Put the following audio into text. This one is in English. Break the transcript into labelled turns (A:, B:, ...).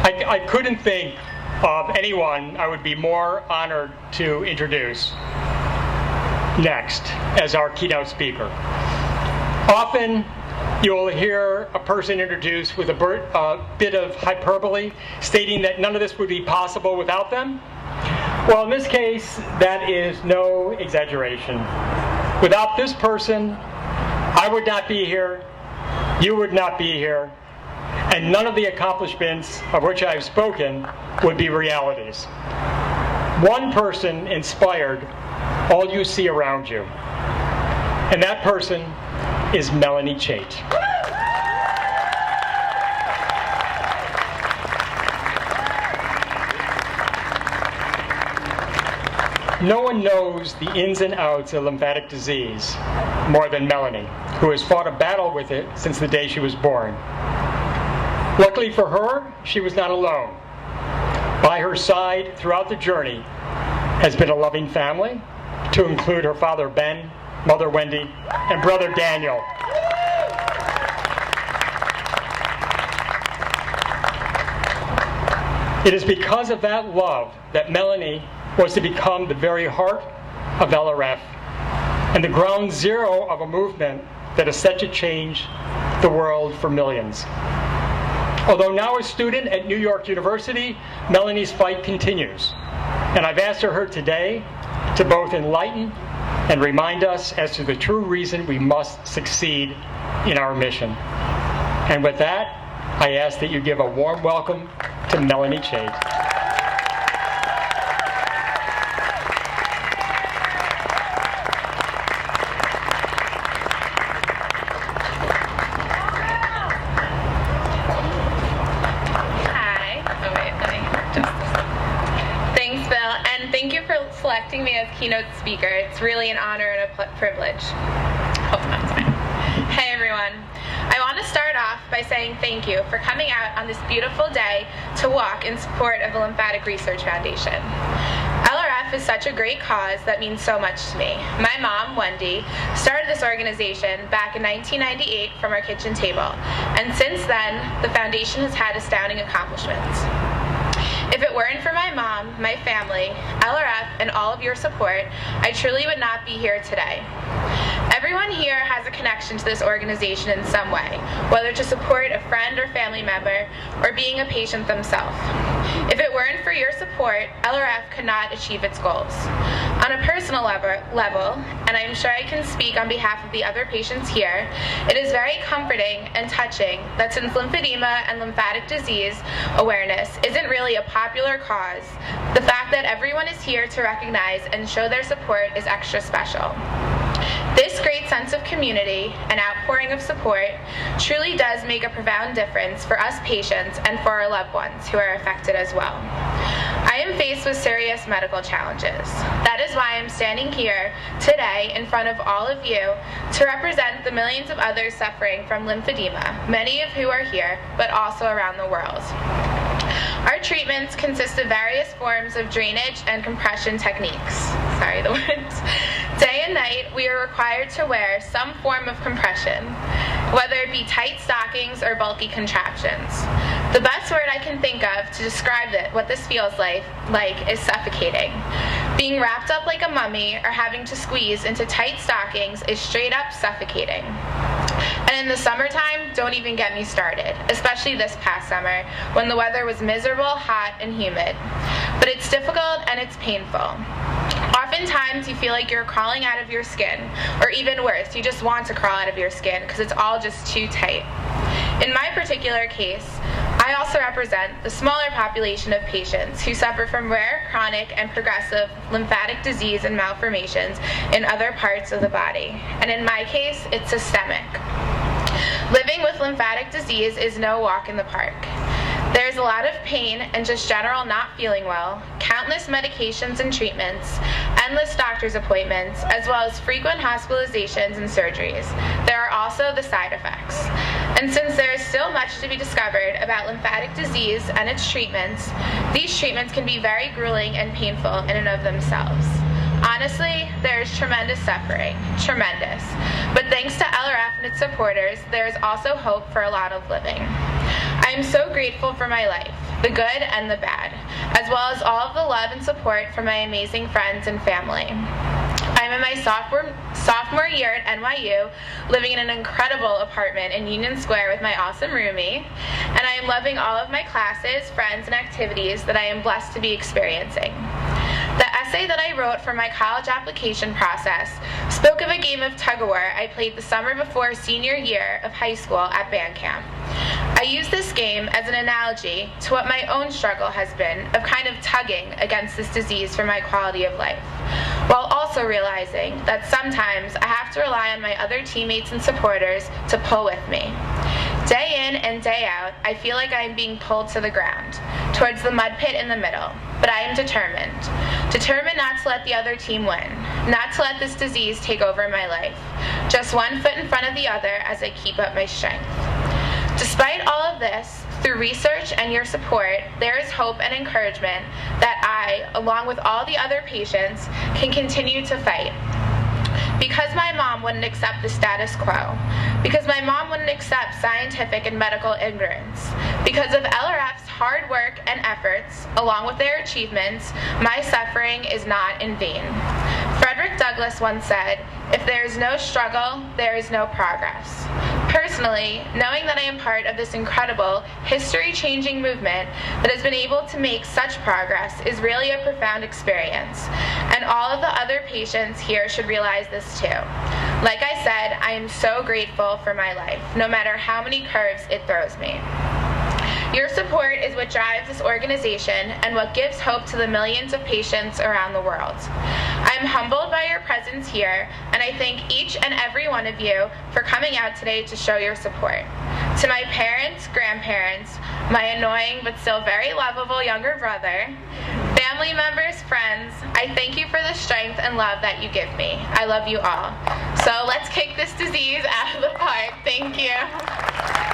A: I couldn't think of anyone I would be more honored to introduce next as our keynote speaker. Often you'll hear a person introduced with a bit of hyperbole, stating that none of this would be possible without them. Well, in this case, that is no exaggeration. Without this person, I would not be here, you would not be here, and none of the accomplishments of which I have spoken would be realities. One person inspired all you see around you, and that person is Melanie Chaite. No one knows the ins and outs of lymphatic disease more than Melanie, who has fought a battle with it since the day she was born. Luckily for her, she was not alone. By her side throughout the journey has been a loving family, to include her father Ben, mother Wendy, and brother Daniel. It is because of that love that Melanie was to become the very heart of LRF and the ground zero of a movement that is set to change the world for millions. Although now a student at New York University, Melanie's fight continues. And I've asked her today to both enlighten and remind us as to the true reason we must succeed in our mission. And with that, I ask that you give a warm welcome to Melanie Chaite.
B: Selecting me as keynote speaker. It's really an honor and a privilege. Hey everyone. I want to start off by saying thank you for coming out on this beautiful day to walk in support of the Lymphatic Research Foundation. LRF is such a great cause that means so much to me. My mom, Wendy, started this organization back in 1998 from our kitchen table, and since then, the foundation has had astounding accomplishments. If it weren't for my mom, my family, LRF, and all of your support, I truly would not be here today. Everyone here has a connection to this organization in some way, whether to support a friend or family member, or being a patient themselves. If it weren't for your support, LRF could not achieve its goals. On a personal level, and I'm sure I can speak on behalf of the other patients here, it is very comforting and touching that since lymphedema and lymphatic disease awareness isn't really a popular cause, the fact that everyone is here to recognize and show their support is extra special. This great sense of community and outpouring of support truly does make a profound difference for us patients and for our loved ones who are affected as well. I am faced with serious medical challenges. That is why I'm standing here today in front of all of you to represent the millions of others suffering from lymphedema, many of who are here, but also around the world. Our treatments consist of various forms of drainage and compression techniques. Sorry, the words. Day and night, we are required to wear some form of compression, whether it be tight stockings or bulky contraptions. The best word I can think of to describe what this feels like is suffocating. Being wrapped up like a mummy or having to squeeze into tight stockings is straight up suffocating. And in the summertime, don't even get me started, especially this past summer, when the weather was miserable, hot, and humid. But it's difficult and it's painful. Oftentimes, you feel like you're crawling out of your skin, or even worse, you just want to crawl out of your skin because it's all just too tight. In my particular case, I also represent the smaller population of patients who suffer from rare, chronic, and progressive lymphatic disease and malformations in other parts of the body. And in my case, it's systemic. Living with lymphatic disease is no walk in the park. There's a lot of pain and just general not feeling well, countless medications and treatments, endless doctor's appointments, as well as frequent hospitalizations and surgeries. There are also the side effects. And since there is still much to be discovered about lymphatic disease and its treatments, these treatments can be very grueling and painful in and of themselves. Honestly, there is tremendous suffering, tremendous. But thanks to LRF and its supporters, there is also hope for a lot of living. I am so grateful for my life, the good and the bad, as well as all of the love and support from my amazing friends and family. I'm in my sophomore year at NYU, living in an incredible apartment in Union Square with my awesome roomie, and I am loving all of my classes, friends, and activities that I am blessed to be experiencing. The essay that I wrote for my college application process spoke of a game of tug-of-war I played the summer before senior year of high school at band camp. I use this game as an analogy to what my own struggle has been of kind of tugging against this disease for my quality of life, while also realizing that sometimes I have to rely on my other teammates and supporters to pull with me. Day in and day out, I feel like I am being pulled to the ground, towards the mud pit in the middle, but I am determined. Determined not to let the other team win, not to let this disease take over my life. Just one foot in front of the other as I keep up my strength. Despite all of this, through research and your support, there is hope and encouragement that I, along with all the other patients, can continue to fight. Because my mom wouldn't accept the status quo. Because my mom wouldn't accept scientific and medical ignorance. Because of LRF's hard work and efforts, along with their achievements, my suffering is not in vain. Frederick Douglass once said, "If there is no struggle, there is no progress." Personally, knowing that I am part of this incredible, history-changing movement that has been able to make such progress is really a profound experience, and all of the other patients here should realize this too. Like I said, I am so grateful for my life, no matter how many curves it throws me. Your support is what drives this organization and what gives hope to the millions of patients around the world. I am humbled by your presence here, and I thank each and every one of you for coming out today to show your support. To my parents, grandparents, my annoying but still very lovable younger brother, family members, friends, I thank you for the strength and love that you give me. I love you all. So let's kick this disease out of the park. Thank you.